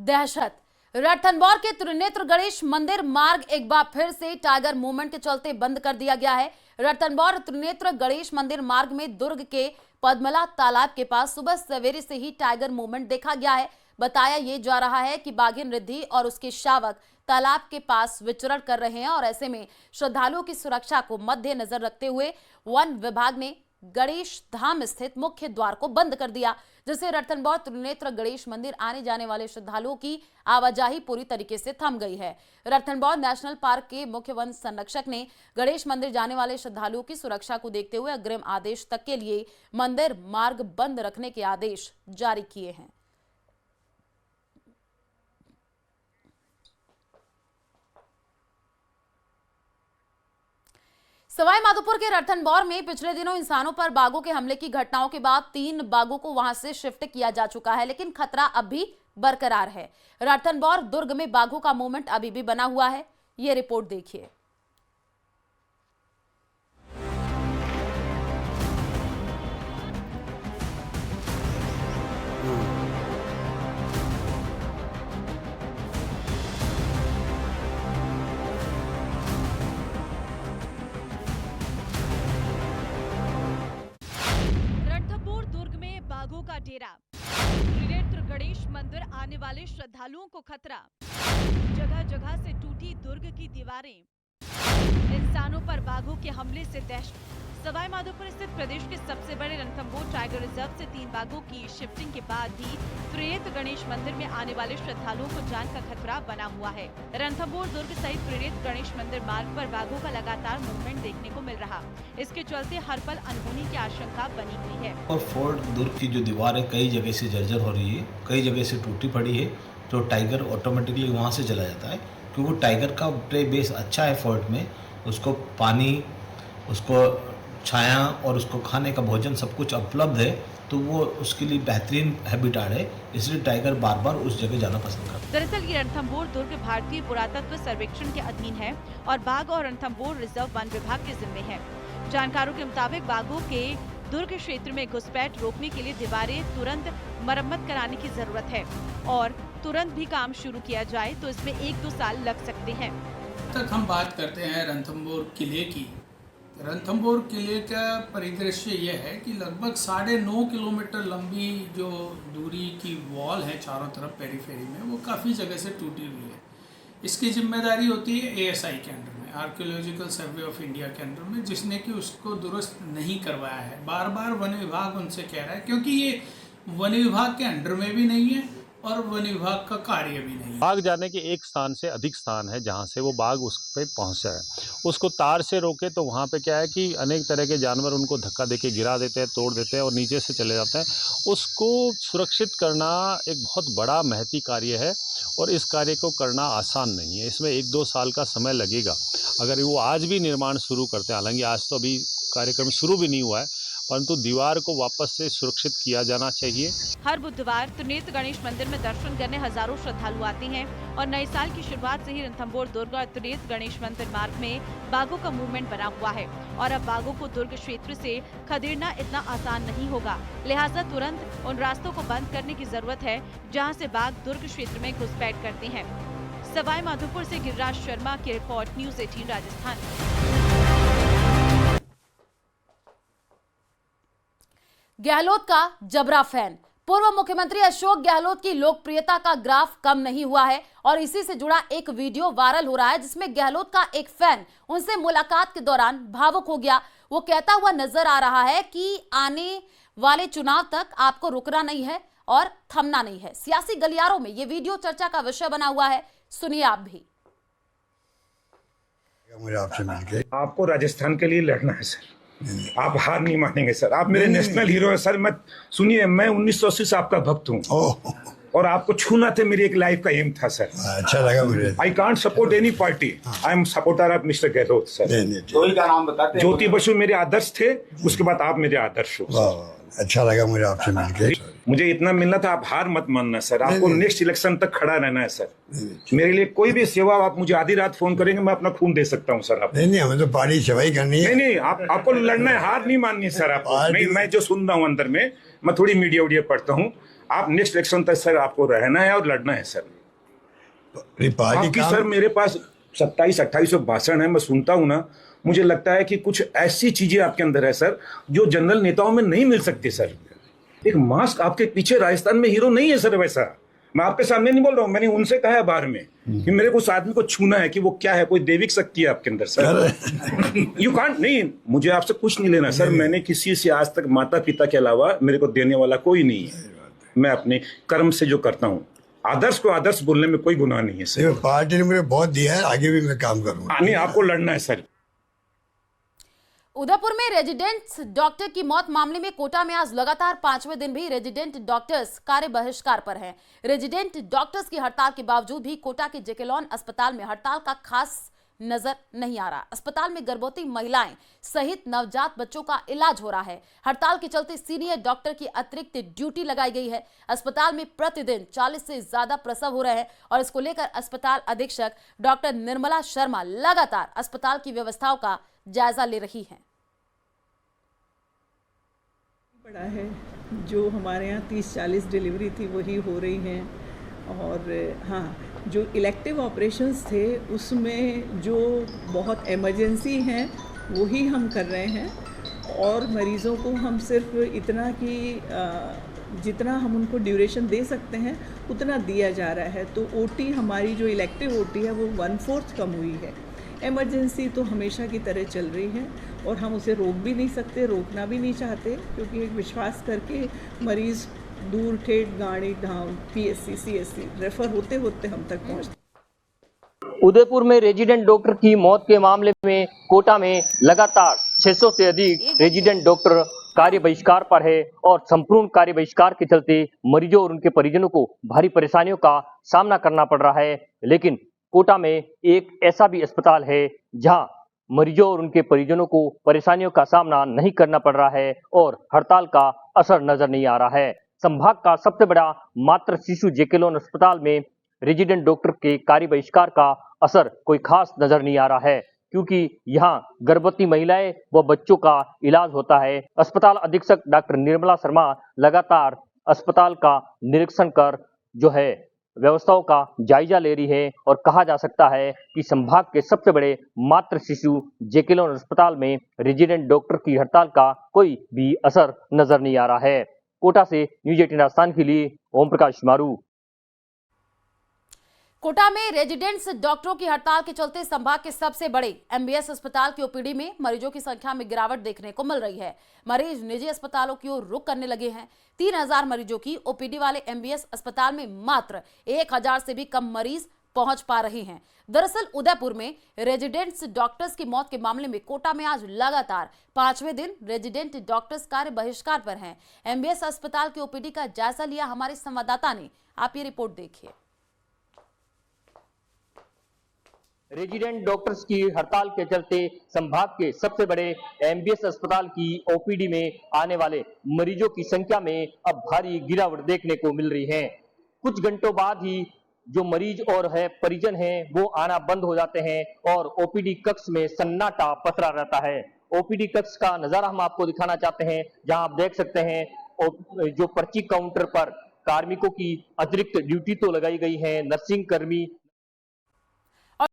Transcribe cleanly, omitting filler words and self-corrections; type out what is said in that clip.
दहशत। रणथंभौर के त्रिनेत्र गणेश मंदिर मार्ग एक बार फिर से टाइगर मूवमेंट के चलते बंद कर दिया गया है। रणथंभौर त्रिनेत्र गणेश मंदिर मार्ग में दुर्ग के पद्मला तालाब के पास सुबह सवेरे से ही टाइगर मूवमेंट देखा गया है। बताया ये जा रहा है कि बाघिन रिद्धि और उसके शावक तालाब के पास विचरण कर रहे हैं और ऐसे में श्रद्धालुओं की सुरक्षा को मद्देनजर रखते हुए वन विभाग ने गणेश धाम स्थित मुख्य द्वार को बंद कर दिया, जिससे रणथंभौर त्रिनेत्र गणेश मंदिर आने जाने वाले श्रद्धालुओं की आवाजाही पूरी तरीके से थम गई है। रणथंभौर नेशनल पार्क के मुख्य वन संरक्षक ने गणेश मंदिर जाने वाले श्रद्धालुओं की सुरक्षा को देखते हुए अग्रिम आदेश तक के लिए मंदिर मार्ग बंद रखने के आदेश जारी किए हैं। सवाई माधोपुर के रणथंभौर में पिछले दिनों इंसानों पर बाघों के हमले की घटनाओं के बाद 3 बाघों को वहां से शिफ्ट किया जा चुका है, लेकिन खतरा अब भी बरकरार है। रणथंभौर दुर्ग में बाघों का मूवमेंट अभी भी बना हुआ है। ये रिपोर्ट देखिए। बाघों का डेरा, त्रिनेत्र गणेश मंदिर आने वाले श्रद्धालुओं को खतरा, जगह जगह से टूटी दुर्ग की दीवारें, इंसानों पर बाघों के हमले से दहशत। सवाई माधोपुर स्थित प्रदेश के सबसे बड़े रणथंभौर टाइगर रिजर्व से 3 बाघों की शिफ्टिंग के बाद भी त्रिनेत्र गणेश मंदिर में आने वाले श्रद्धालुओं को जान का खतरा बना हुआ है। रणथंभौर दुर्ग सहित त्रिनेत्र गणेश मंदिर मार्ग पर बाघों का लगातार मूवमेंट देखने को मिल रहा। इसके चलते हर पल अनहोनी की आशंका बनी हुई है। और फोर्ट दुर्ग की जो दीवार है कई जगह से जर्जर हो रही है, कई जगह से टूटी पड़ी है, तो टाइगर ऑटोमेटिकली वहाँ से चला जाता है, क्योंकि टाइगर का प्ले बेस अच्छा है फोर्ट में। उसको पानी, उसको छाया और उसको खाने का भोजन सब कुछ उपलब्ध है, तो वो उसके लिए बेहतरीन हैबिटाट है, इसलिए टाइगर बार बार उस जगह जाना पसंद करता है। दरअसल ये रणथंभौर दुर्ग भारतीय पुरातत्व सर्वेक्षण के अधीन है और बाघ और रणथंभौर रिजर्व वन विभाग के जिम्मे है। जानकारों के मुताबिक बाघों के दुर्ग क्षेत्र में घुसपैठ रोकने के लिए दीवारें तुरंत मरम्मत कराने की जरूरत है और तुरंत भी काम शुरू किया जाए तो इसमें 1-2 साल लग सकते हैं। तक हम बात करते हैं रणथंभौर किले की। रणथंभौर किले का परिदृश्य यह है कि लगभग 9.5 किलोमीटर लंबी जो दूरी की वॉल है चारों तरफ पेरीफेरी में, वो काफ़ी जगह से टूटी हुई है। इसकी जिम्मेदारी होती है ASI के अंडर में, आर्कियोलॉजिकल सर्वे ऑफ इंडिया के अंडर में, जिसने कि उसको दुरुस्त नहीं करवाया है। बार बार वन विभाग उनसे कह रहा है, क्योंकि ये वन विभाग के अंडर में भी नहीं है और वन विभाग का कार्य भी नहीं है। बाघ जाने के एक स्थान से अधिक स्थान है जहाँ से वो बाघ उस पे पहुँचा है। उसको तार से रोके तो वहाँ पे क्या है कि अनेक तरह के जानवर उनको धक्का देके गिरा देते हैं, तोड़ देते हैं और नीचे से चले जाते हैं। उसको सुरक्षित करना एक बहुत बड़ा महती कार्य है और इस कार्य को करना आसान नहीं है। इसमें 1-2 साल का समय लगेगा। अगर वो आज भी निर्माण शुरू करते हैं, हालांकि आज तो अभी कार्यक्रम शुरू भी नहीं हुआ है, परंतु दीवार को वापस से सुरक्षित किया जाना चाहिए। हर बुधवार त्रिनेत्र गणेश मंदिर में दर्शन करने हजारों श्रद्धालु आते हैं और नए साल की शुरुआत से ही रणथंभौर दुर्ग और त्रिनेत्र गणेश मंदिर मार्ग में बाघों का मूवमेंट बना हुआ है और अब बाघों को दुर्ग क्षेत्र से खदेड़ना इतना आसान नहीं होगा। लिहाजा तुरंत उन रास्तों को बंद करने की जरूरत है जहाँ से बाघ दुर्ग क्षेत्र में घुसपैठ करते हैं। सवाई माधोपुर से गिरिराज शर्मा की रिपोर्ट, न्यूज़ 18 राजस्थान। गहलोत का जबरा फैन। पूर्व मुख्यमंत्री अशोक गहलोत की लोकप्रियता का ग्राफ कम नहीं हुआ है और इसी से जुड़ा एक वीडियो वायरल हो रहा है, जिसमें गहलोत का एक फैन उनसे मुलाकात के दौरान भावुक हो गया। वो कहता हुआ नजर आ रहा है कि आने वाले चुनाव तक आपको रुकना नहीं है और थमना नहीं है। सियासी गलियारों में ये वीडियो चर्चा का विषय बना हुआ है, सुनिए आप भी। मुझे आपसे मिलके आपको राजस्थान के लिए लड़ना है सर, आप हार नहीं मानेंगे सर। आप मेरे नेशनल हीरो है सर। मैं सुनिए, मैं 1980 से आपका भक्त हूँ और आपको छूना थे मेरी एक लाइफ का एम था सर। अच्छा लगा मुझे। I can't support any party, I am supporter of Mister Gehlot sir. Jyoti का नाम बताते हैं। ज्योति बसु मेरे आदर्श थे, उसके बाद आप मेरे आदर्श हो। अच्छा लगा मुझे आपसे मिलके। मुझे इतना मिलना था, आप हार मत मानना सर। आपको नेक्स्ट इलेक्शन तक खड़ा रहना है सर। मेरे लिए कोई भी सेवा, आप मुझे आधी रात फोन करेंगे, मैं अपना खून दे सकता हूँ सर। आप नहीं, हमें तो पार्टी सेवा ही करनी है। नहीं, आपको लड़ना है, हार नहीं माननी सर। आपको नहीं, मैं जो सुन रहा हूँ अंदर में, मैं थोड़ी मीडिया पढ़ता हूँ, आप नेक्स्ट इलेक्शन तक सर आपको रहना है और लड़ना है सर। अपनी पार्टी आपकी काम सर मेरे पास 27-28 भाषण है, मैं सुनता हूं ना, मुझे लगता है कि कुछ ऐसी चीजें आपके अंदर है सर जो जनरल नेताओं में नहीं मिल सकती सर। एक मास्क आपके पीछे राजस्थान में हीरो नहीं है सर वैसा। मैं आपके सामने नहीं बोल रहा हूँ, मैंने उनसे कहा है बाहर में कि मेरे को उस आदमी को छूना है कि वो क्या है, कोई दैविक शक्ति है आपके अंदर सर। यू कांट, नहीं मुझे आपसे कुछ नहीं लेना सर, मैंने किसी से आज तक माता पिता के अलावा मेरे को देने वाला कोई नहीं है। मैं अपने कर्म से जो करता हूँ, आदर्श को आदर्श बोलने में कोई गुनाह नहीं है सर। देखो, पार्टी ने मुझे बहुत दिया है, आगे भी मैं काम करूंगा। नहीं, आपको लड़ना है सर। उदयपुर में रेजिडेंट डॉक्टर की मौत मामले में कोटा में आज लगातार 5वें दिन भी रेजिडेंट डॉक्टर्स कार्य बहिष्कार पर हैं। रेजिडेंट डॉक्टर्स की हड़ताल के बावजूद भी कोटा के जेकेलॉन अस्पताल में हड़ताल का खास नजर नहीं आ रहा। अस्पताल में गर्भवती महिलाएं सहित नवजात बच्चों का इलाज हो रहा है। हड़ताल के चलते सीनियर डॉक्टर की अतिरिक्त ड्यूटी लगाई गई है। अस्पताल में प्रतिदिन 40 से ज्यादा प्रसव हो रहे हैं और इसको लेकर अस्पताल अधीक्षक डॉक्टर निर्मला शर्मा लगातार अस्पताल की व्यवस्थाओं का जायजा ले रही हैं। बड़ा है, जो हमारे यहाँ 30-40 डिलीवरी थी वही हो रही हैं। और हाँ, जो इलेक्टिव ऑपरेशंस थे उसमें जो बहुत इमरजेंसी हैं वही हम कर रहे हैं और मरीज़ों को हम सिर्फ इतना कि जितना हम उनको ड्यूरेशन दे सकते हैं उतना दिया जा रहा है। तो ओटी हमारी जो इलेक्टिव ओटी है वो 1/4 कम हुई है। इमरजेंसी तो हमेशा की तरह चल रही है और हम उसे रोक भी नहीं सकते, रोकना भी नहीं चाहते, क्योंकि एक विश्वास करके मरीज़ दूर ठेठ गाड़ी धाम पीएससी सीएससी रेफर होते होते हम तक पहुंचते। उदयपुर में रेजिडेंट डॉक्टर की मौत के मामले में कोटा में लगातार 600 से अधिक रेजिडेंट डॉक्टर कार्य बहिष्कार पर है और संपूर्ण कार्य बहिष्कार के चलते मरीजों और उनके परिजनों को भारी परेशानियों का सामना करना पड़ रहा है। लेकिन कोटा में एक ऐसा भी अस्पताल है जहां मरीजों और उनके परिजनों को परेशानियों का सामना नहीं करना पड़ रहा है और हड़ताल का असर नजर नहीं आ रहा है। संभाग का सबसे बड़ा मातृ शिशु जेकेलॉन अस्पताल में रेजिडेंट डॉक्टर के कार्य बहिष्कार का असर कोई खास नजर नहीं आ रहा है, क्योंकि यहाँ गर्भवती महिलाएं व बच्चों का इलाज होता है। अस्पताल अधीक्षक डॉक्टर निर्मला शर्मा लगातार अस्पताल का निरीक्षण कर जो है व्यवस्थाओं का जायजा ले रही है और कहा जा सकता है कि संभाग के सबसे बड़े मातृ शिशु जेकेलॉन अस्पताल में रेजिडेंट डॉक्टर की हड़ताल का कोई भी असर नजर नहीं आ रहा है। कोटा से न्यूज 18 राजस्थान के लिए ओम प्रकाश मारू। कोटा में रेजिडेंट्स डॉक्टरों की हड़ताल के चलते संभाग के सबसे बड़े एमबीएस अस्पताल की ओपीडी में मरीजों की संख्या में गिरावट देखने को मिल रही है। मरीज निजी अस्पतालों की ओर रुख करने लगे हैं। 3000 मरीजों की ओपीडी वाले एमबीएस अस्पताल में मात्र 1000 से भी कम मरीज पहुंच पा रहे हैं। दरअसल उदयपुर में रेजिडेंट्स डॉक्टर्स की मौत के मामले में कोटा में आज लगातार 5वें दिन रेजिडेंट डॉक्टर्स कार्य बहिष्कार पर हैं। एमबीएस अस्पताल की ओपीडी का जायजा लिया हमारे संवाददाता ने। आप ये रिपोर्ट देखिए। रेजिडेंट डॉक्टर्स की हड़ताल के चलते संभाग के सबसे बड़े एमबीएस अस्पताल की ओपीडी में आने वाले मरीजों की संख्या में अब भारी गिरावट देखने को मिल रही है। कुछ घंटों बाद ही जो मरीज और है परिजन हैं वो आना बंद हो जाते हैं और ओपीडी कक्ष में सन्नाटा पसरा रहता है। ओपीडी कक्ष का नजारा हम आपको दिखाना चाहते हैं, जहां आप देख सकते हैं जो पर्ची काउंटर पर कार्मिकों की अतिरिक्त ड्यूटी तो लगाई गई है, नर्सिंग कर्मी